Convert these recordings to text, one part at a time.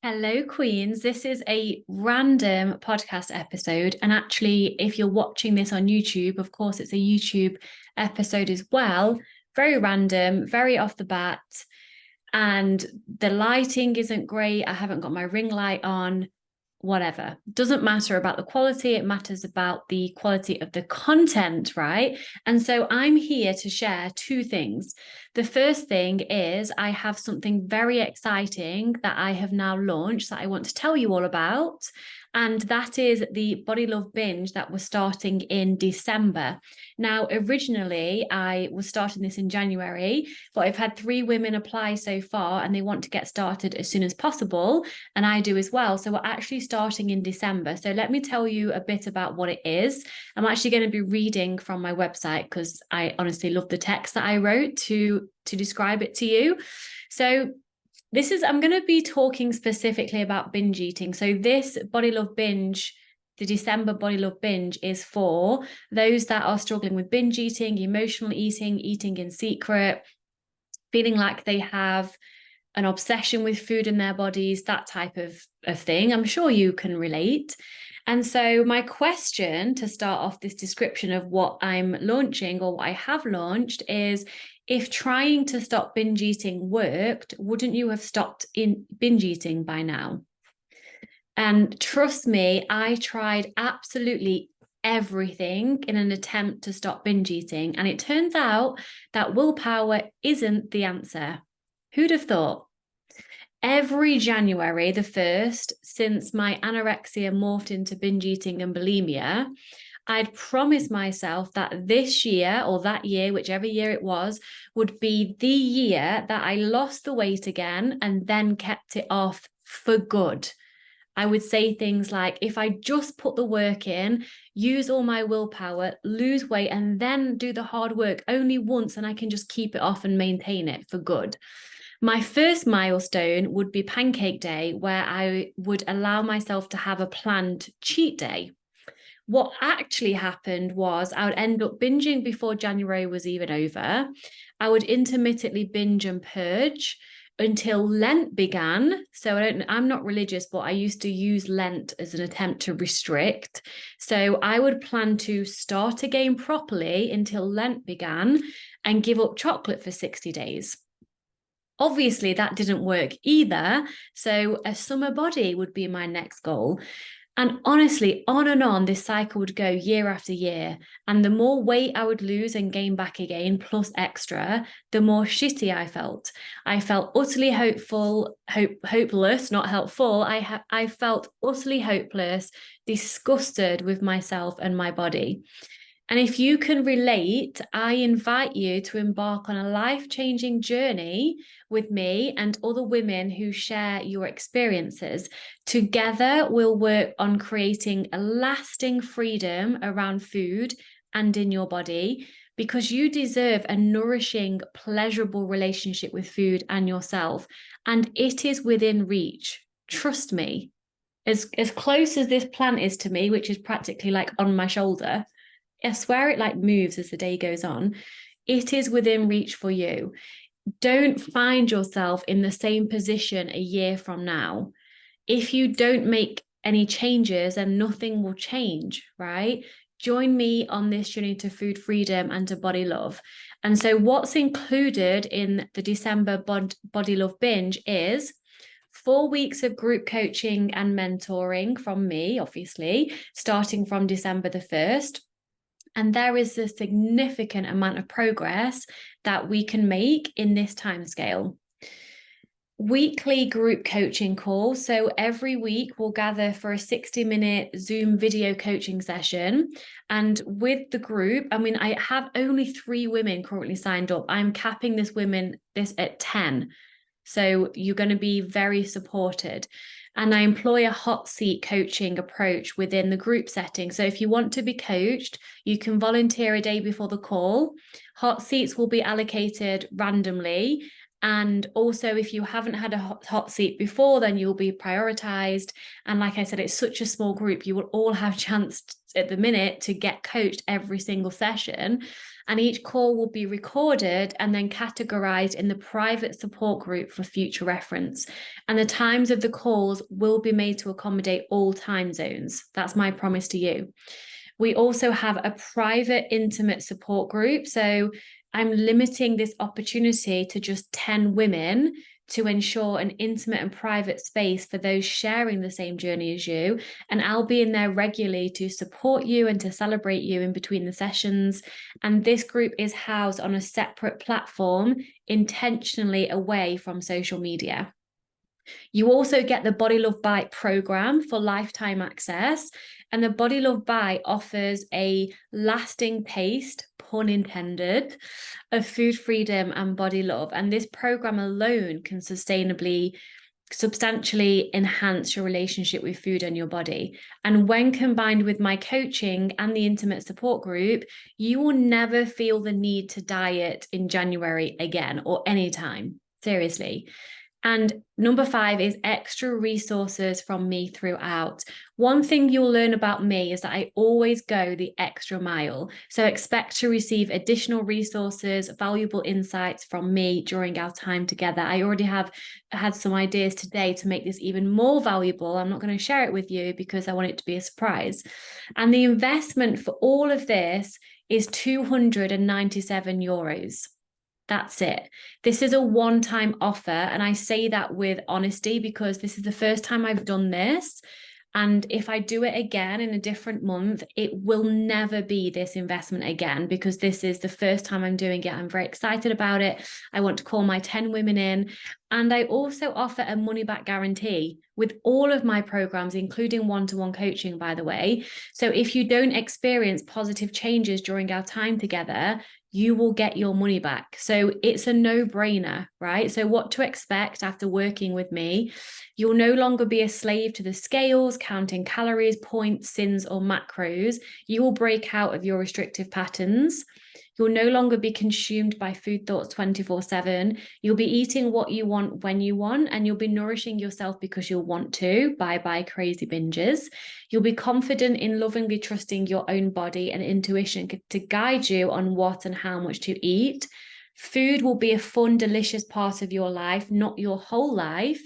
Hello, Queens. This is a random podcast episode. And actually, if you're watching this on YouTube, of course, it's a YouTube episode as well. Very random, very off the bat. And the lighting isn't great. I haven't got my ring light on, whatever. Doesn't matter about the quality. It matters about the quality of the content, right? And so I'm here to share two things. The first thing is I have something very exciting that I have now launched that I want to tell you all about. And that is the Body Love Binge that we're starting in December. Now, originally, I was starting this in January, but I've had 3 women apply so far and they want to get started as soon as possible. And I do as well. So we're actually starting in December. So let me tell you a bit about what it is. I'm actually going to be reading from my website because I honestly love the text that I wrote to describe it to you. So I'm going to be talking specifically about binge eating. So this Body Love Binge, the December Body Love Binge, is for those that are struggling with binge eating, emotional eating, eating in secret, feeling like they have an obsession with food in their bodies, that type of thing. I'm sure you can relate. And so my question to start off this description of what I'm launching or what I have launched is, if trying to stop binge eating worked, wouldn't you have stopped in binge eating by now? And trust me, I tried absolutely everything in an attempt to stop binge eating. And it turns out that willpower isn't the answer. Who'd have thought? Every January the 1st, since my anorexia morphed into binge eating and bulimia, I'd promised myself that this year or that year, whichever year it was, would be the year that I lost the weight again and then kept it off for good. I would say things like, if I just put the work in, use all my willpower, lose weight, and then do the hard work only once, and I can just keep it off and maintain it for good. My first milestone would be Pancake Day, where I would allow myself to have a planned cheat day. What actually happened was I would end up binging before January was even over. I would intermittently binge and purge until Lent began. So I'm not religious, but I used to use Lent as an attempt to restrict. So I would plan to start again properly until Lent began and give up chocolate for 60 days. Obviously, that didn't work either. So a summer body would be my next goal. And honestly, on and on, this cycle would go year after year. And the more weight I would lose and gain back again, plus extra, the more shitty I felt. I felt utterly hopeless, not helpful. I felt utterly hopeless, disgusted with myself and my body. And if you can relate, I invite you to embark on a life-changing journey with me and other women who share your experiences. Together, we'll work on creating a lasting freedom around food and in your body, because you deserve a nourishing, pleasurable relationship with food and yourself. And it is within reach. Trust me. As close as this plant is to me, which is practically like on my shoulder, I swear it like moves as the day goes on. It is within reach for you. Don't find yourself in the same position a year from now. If you don't make any changes, then nothing will change, right? Join me on this journey to food freedom and to body love. And so what's included in the December Body Love Binge is 4 weeks of group coaching and mentoring from me, obviously, starting from December the 1st. And there is a significant amount of progress that we can make in this timescale. Weekly group coaching calls. So every week we'll gather for a 60-minute Zoom video coaching session. And with the group, I have only 3 women currently signed up. I'm capping this at 10. So you're going to be very supported. And I employ a hot seat coaching approach within the group setting. So if you want to be coached, you can volunteer a day before the call. Hot seats will be allocated randomly. And also, if you haven't had a hot seat before, then you'll be prioritized. And like I said, it's such a small group. You will all have a chance at the minute to get coached every single session. And each call will be recorded and then categorized in the private support group for future reference. And the times of the calls will be made to accommodate all time zones. That's my promise to you. We also have a private, intimate support group. So I'm limiting this opportunity to just 10 women to ensure an intimate and private space for those sharing the same journey as you. And I'll be in there regularly to support you and to celebrate you in between the sessions. And this group is housed on a separate platform, intentionally away from social media. You also get the Body Love Bite program for lifetime access. And the Body Love Bite offers a lasting taste, pun intended, of food freedom and body love. And this program alone can substantially enhance your relationship with food and your body. And when combined with my coaching and the intimate support group, you will never feel the need to diet in January again or anytime. Seriously. And number 5 is extra resources from me throughout. One thing you'll learn about me is that I always go the extra mile. So expect to receive additional resources, valuable insights from me during our time together. I already have had some ideas today to make this even more valuable. I'm not going to share it with you because I want it to be a surprise. And the investment for all of this is €297. That's it. This is a one-time offer. And I say that with honesty because this is the first time I've done this. And if I do it again in a different month, it will never be this investment again because this is the first time I'm doing it. I'm very excited about it. I want to call my 10 women in. And I also offer a money back guarantee with all of my programs, including one-to-one coaching, by the way. So if you don't experience positive changes during our time together, you will get your money back. So it's a no-brainer, right? So what to expect after working with me? You'll no longer be a slave to the scales, counting calories, points, sins, or macros. You will break out of your restrictive patterns. You'll no longer be consumed by food thoughts 24/7. You'll be eating what you want when you want, and you'll be nourishing yourself because you'll want to. Bye-bye crazy binges. You'll be confident in lovingly trusting your own body and intuition to guide you on what and how much to eat. Food will be a fun, delicious part of your life, not your whole life.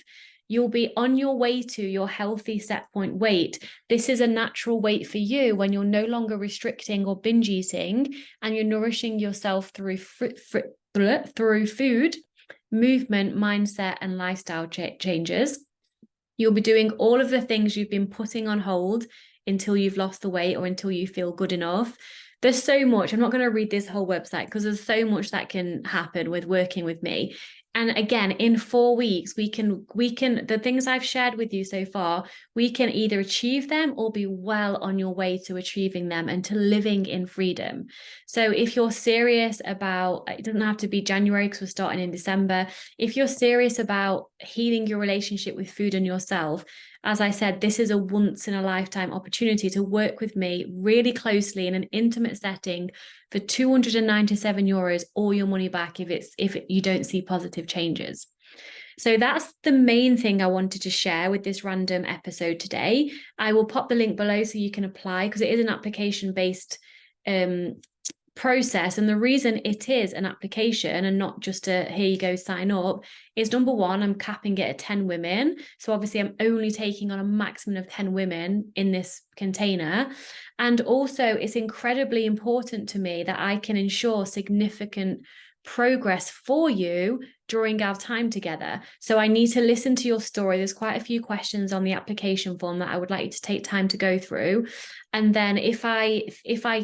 You'll be on your way to your healthy set point weight. This is a natural weight for you when you're no longer restricting or binge eating and you're nourishing yourself through food, movement, mindset, and lifestyle changes. You'll be doing all of the things you've been putting on hold until you've lost the weight or until you feel good enough. There's so much. I'm not going to read this whole website because there's so much that can happen with working with me. And again, in 4 weeks, we can, the things I've shared with you so far, we can either achieve them or be well on your way to achieving them and to living in freedom. So if you're serious about, it doesn't have to be January because we're starting in December. If you're serious about healing your relationship with food and yourself, as I said, this is a once in a lifetime opportunity to work with me really closely in an intimate setting for €297 or your money back if you don't see positive changes. So that's the main thing I wanted to share with this random episode today. I will pop the link below so you can apply because it is an application-based process. And the reason it is an application and not just a here you go sign up is number 1, I'm capping it at 10 women. So obviously I'm only taking on a maximum of 10 women in this container. And also it's incredibly important to me that I can ensure significant progress for you during our time together. So I need to listen to your story. There's quite a few questions on the application form that I would like you to take time to go through. And then if I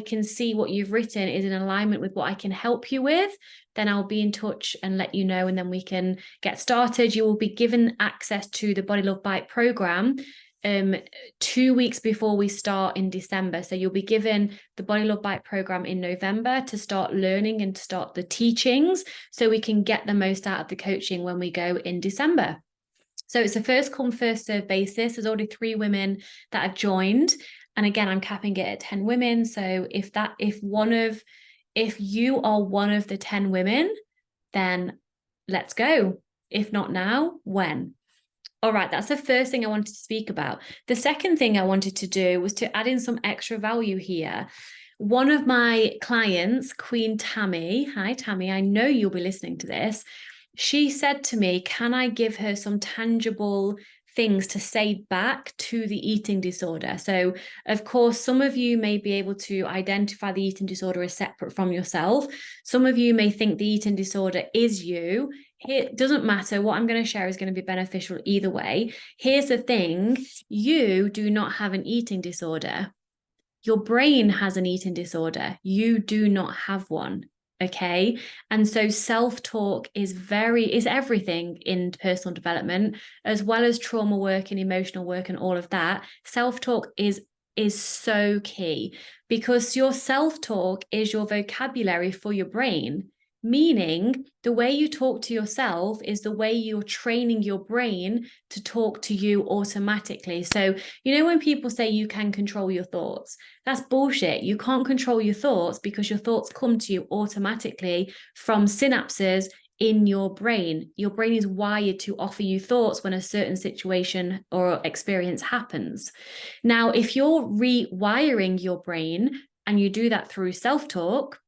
can see what you've written is in alignment with what I can help you with, then I'll be in touch and let you know, and then we can get started. You will be given access to the Body Love Bite program 2 weeks before we start in December. So you'll be given the Body Love Bite program in November to start learning and to start the teachings so we can get the most out of the coaching when we go in December. So it's a first come, first serve basis. There's already 3 women that have joined. And again, I'm capping it at 10 women. So if you are one of the 10 women, then let's go. If not now, when? All right, that's the first thing I wanted to speak about. The second thing I wanted to do was to add in some extra value here. One of my clients, Queen Tammy, hi Tammy, I know you'll be listening to this. She said to me, can I give her some tangible things to say back to the eating disorder? So, of course, some of you may be able to identify the eating disorder as separate from yourself. Some of you may think the eating disorder is you. It doesn't matter. What I'm going to share is going to be beneficial either way. Here's the thing: you do not have an eating disorder. Your brain has an eating disorder. You do not have one. Okay. And so self-talk is everything in personal development, as well as trauma work and emotional work and all of that. Self-talk is so key, because your self-talk is your vocabulary for your brain. Meaning, the way you talk to yourself is the way you're training your brain to talk to you automatically. So, when people say you can control your thoughts, that's bullshit. You can't control your thoughts, because your thoughts come to you automatically from synapses in your brain. Your brain is wired to offer you thoughts when a certain situation or experience happens. Now, if you're rewiring your brain, and you do that through self-talk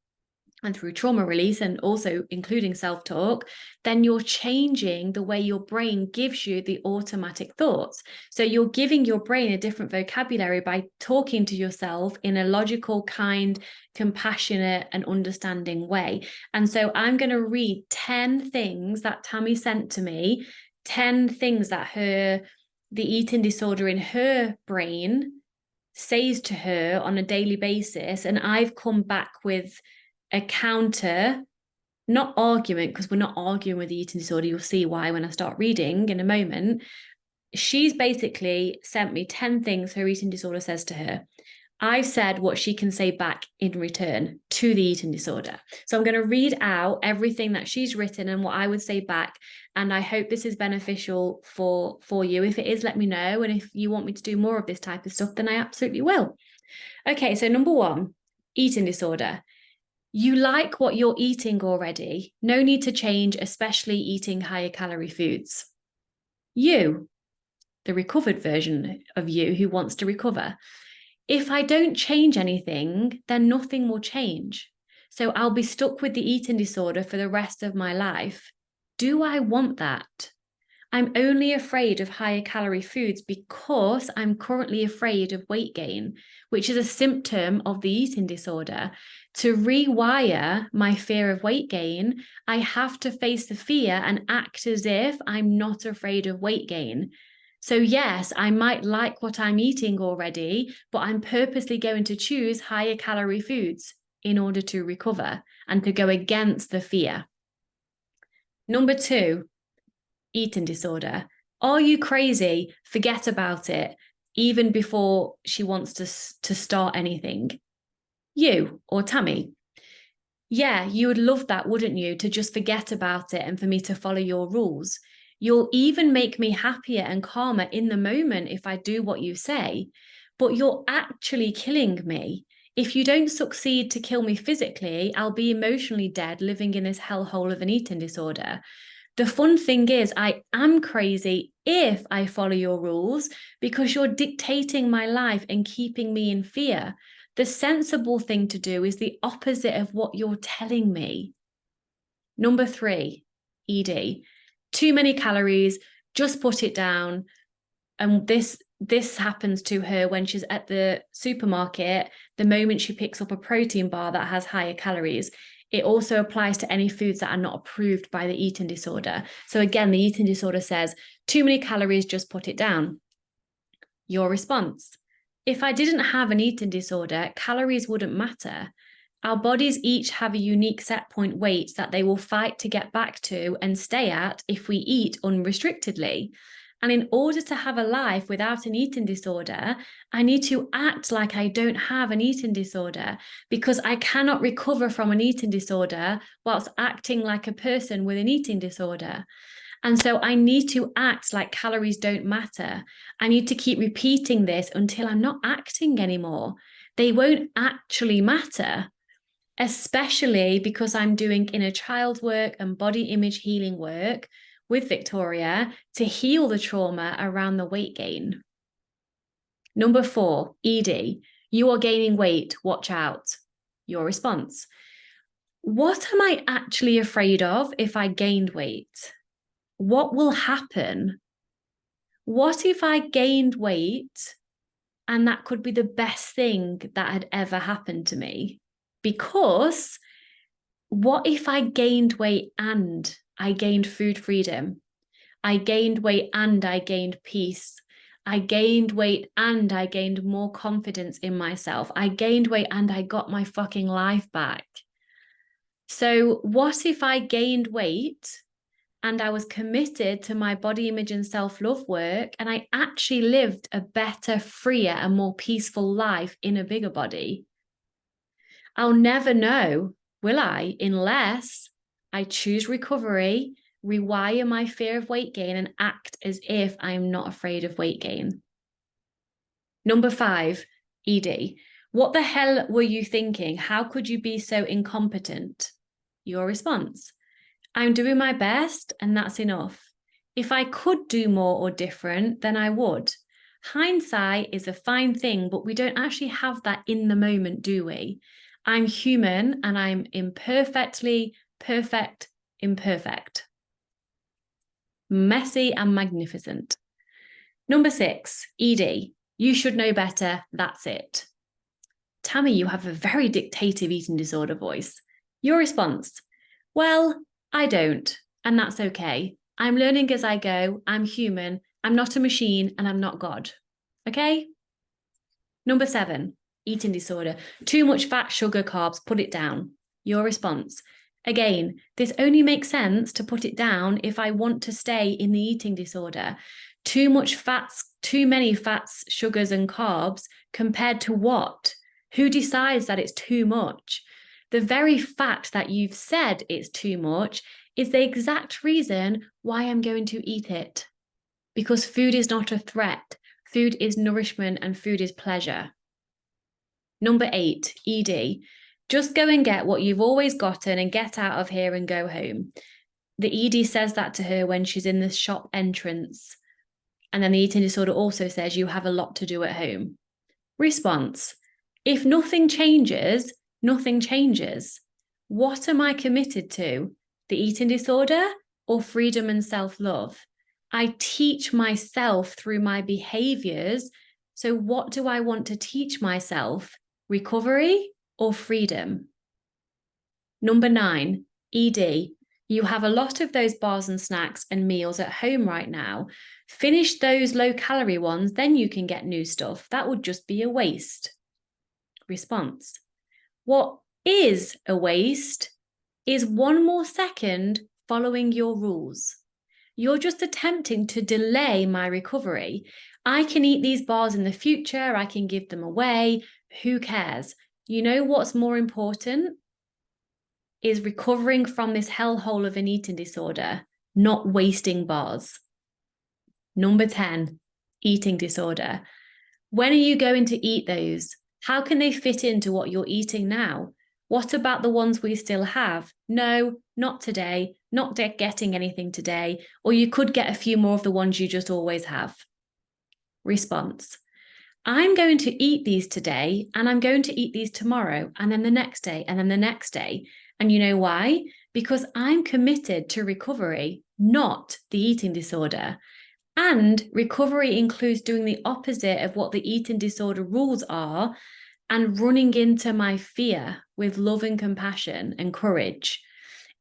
and through trauma release, and also including self-talk, then you're changing the way your brain gives you the automatic thoughts. So you're giving your brain a different vocabulary by talking to yourself in a logical, kind, compassionate, and understanding way. And so I'm going to read 10 things that Tammy sent to me, 10 things that the eating disorder in her brain says to her on a daily basis. And I've come back with a counter, not argument, because we're not arguing with the eating disorder. You'll see why when I start reading in a moment. She's basically sent me 10 things her eating disorder says to her. I've said what she can say back in return to the eating disorder. So I'm going to read out everything that she's written and what I would say back. And I hope this is beneficial for you. If it is, let me know. And if you want me to do more of this type of stuff, then I absolutely will. Okay, so number 1, eating disorder. You like what you're eating already. No need to change, especially eating higher calorie foods. You, the recovered version of you who wants to recover. If I don't change anything, then nothing will change. So I'll be stuck with the eating disorder for the rest of my life. Do I want that? I'm only afraid of higher calorie foods because I'm currently afraid of weight gain, which is a symptom of the eating disorder. To rewire my fear of weight gain, I have to face the fear and act as if I'm not afraid of weight gain. So yes, I might like what I'm eating already, but I'm purposely going to choose higher calorie foods in order to recover and to go against the fear. Number 2, eating disorder. Are you crazy? Forget about it, even before she wants to start anything. You or Tammy. Yeah, you would love that, wouldn't you? To just forget about it and for me to follow your rules. You'll even make me happier and calmer in the moment if I do what you say, but you're actually killing me. If you don't succeed to kill me physically, I'll be emotionally dead living in this hellhole of an eating disorder. The fun thing is, I am crazy if I follow your rules, because you're dictating my life and keeping me in fear. The sensible thing to do is the opposite of what you're telling me. Number 3, ED. Too many calories, just put it down. And this happens to her when she's at the supermarket, the moment she picks up a protein bar that has higher calories. It also applies to any foods that are not approved by the eating disorder. So again, the eating disorder says, too many calories, just put it down. Your response: if I didn't have an eating disorder, calories wouldn't matter. Our bodies each have a unique set point weight that they will fight to get back to and stay at if we eat unrestrictedly. And in order to have a life without an eating disorder, I need to act like I don't have an eating disorder, because I cannot recover from an eating disorder whilst acting like a person with an eating disorder. And so I need to act like calories don't matter. I need to keep repeating this until I'm not acting anymore. They won't actually matter, especially because I'm doing inner child work and body image healing work with Victoria to heal the trauma around the weight gain. Number 4, ED. You are gaining weight. Watch out. Your response. What am I actually afraid of if I gained weight? What will happen? What if I gained weight and that could be the best thing that had ever happened to me? Because what if I gained weight and I gained food freedom? I gained weight and I gained peace. I gained weight and I gained more confidence in myself. I gained weight and I got my fucking life back. So what if I gained weight and I was committed to my body image and self-love work and I actually lived a better, freer and more peaceful life in a bigger body? I'll never know, will I, unless I choose recovery, rewire my fear of weight gain and act as if I'm not afraid of weight gain. Number 5, ED. What the hell were you thinking? How could you be so incompetent? Your response. I'm doing my best and that's enough. If I could do more or different, then I would. Hindsight is a fine thing, but we don't actually have that in the moment, do we? I'm human and I'm imperfectly perfect, imperfect. Messy and magnificent. Number 6, ED. You should know better, that's it. Tammy, you have a very dictative eating disorder voice. Your response. Well, I don't, and that's okay. I'm learning as I go. I'm human. I'm not a machine and I'm not God. Okay? Number 7, eating disorder. Too much fat, sugar, carbs, put it down. Your response. Again, this only makes sense to put it down if I want to stay in the eating disorder. Too much fats, too many fats, sugars, and carbs compared to what? Who decides that it's too much? The very fact that you've said it's too much is the exact reason why I'm going to eat it. Because food is not a threat. Food is nourishment and food is pleasure. Number 8, ED. Just go and get what you've always gotten and get out of here and go home. The ED says that to her when she's in the shop entrance. And then the eating disorder also says you have a lot to do at home. Response. If nothing changes, nothing changes. What am I committed to? The eating disorder or freedom and self-love? I teach myself through my behaviors. So what do I want to teach myself? Recovery or freedom? Number 9, ED. You have a lot of those bars and snacks and meals at home right now. Finish those low-calorie ones, then you can get new stuff. That would just be a waste. Response. What is a waste is one more second following your rules. You're just attempting to delay my recovery. I can eat these bars in the future. I can give them away. Who cares? You know what's more important? Is recovering from this hellhole of an eating disorder, not wasting bars. Number 10, eating disorder. When are you going to eat those? How can they fit into what you're eating now? What about the ones we still have? No, not today, not getting anything today, or you could get a few more of the ones you just always have. Response. I'm going to eat these today, and I'm going to eat these tomorrow, and then the next day, and then the next day. And you know why? Because I'm committed to recovery, not the eating disorder. And recovery includes doing the opposite of what the eating disorder rules are and running into my fear with love and compassion and courage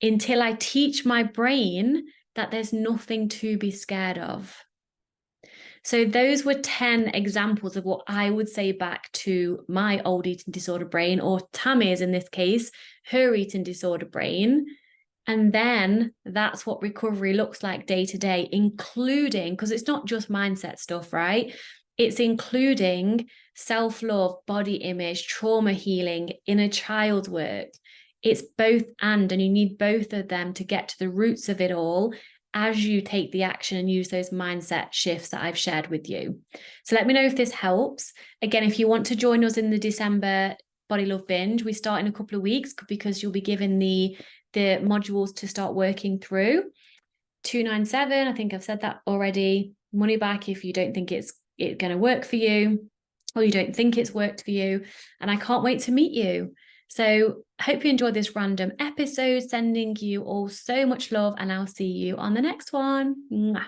until I teach my brain that there's nothing to be scared of. So those were 10 examples of what I would say back to my old eating disorder brain, or Tammy's in this case, her eating disorder brain. And then that's what recovery looks like day to day, including, because it's not just mindset stuff, right? It's including self-love, body image, trauma healing, inner child work. It's both and you need both of them to get to the roots of it all as you take the action and use those mindset shifts that I've shared with you. So let me know if this helps. Again, if you want to join us in the December Body Love Binge, we start in a couple of weeks because you'll be given the modules to start working through. 297, I think I've said that already. Money back if you don't think it's going to work for you, or you don't think it's worked for you. And I can't wait to meet you. So hope you enjoyed this random episode, sending you all so much love, and I'll see you on the next one. Mwah.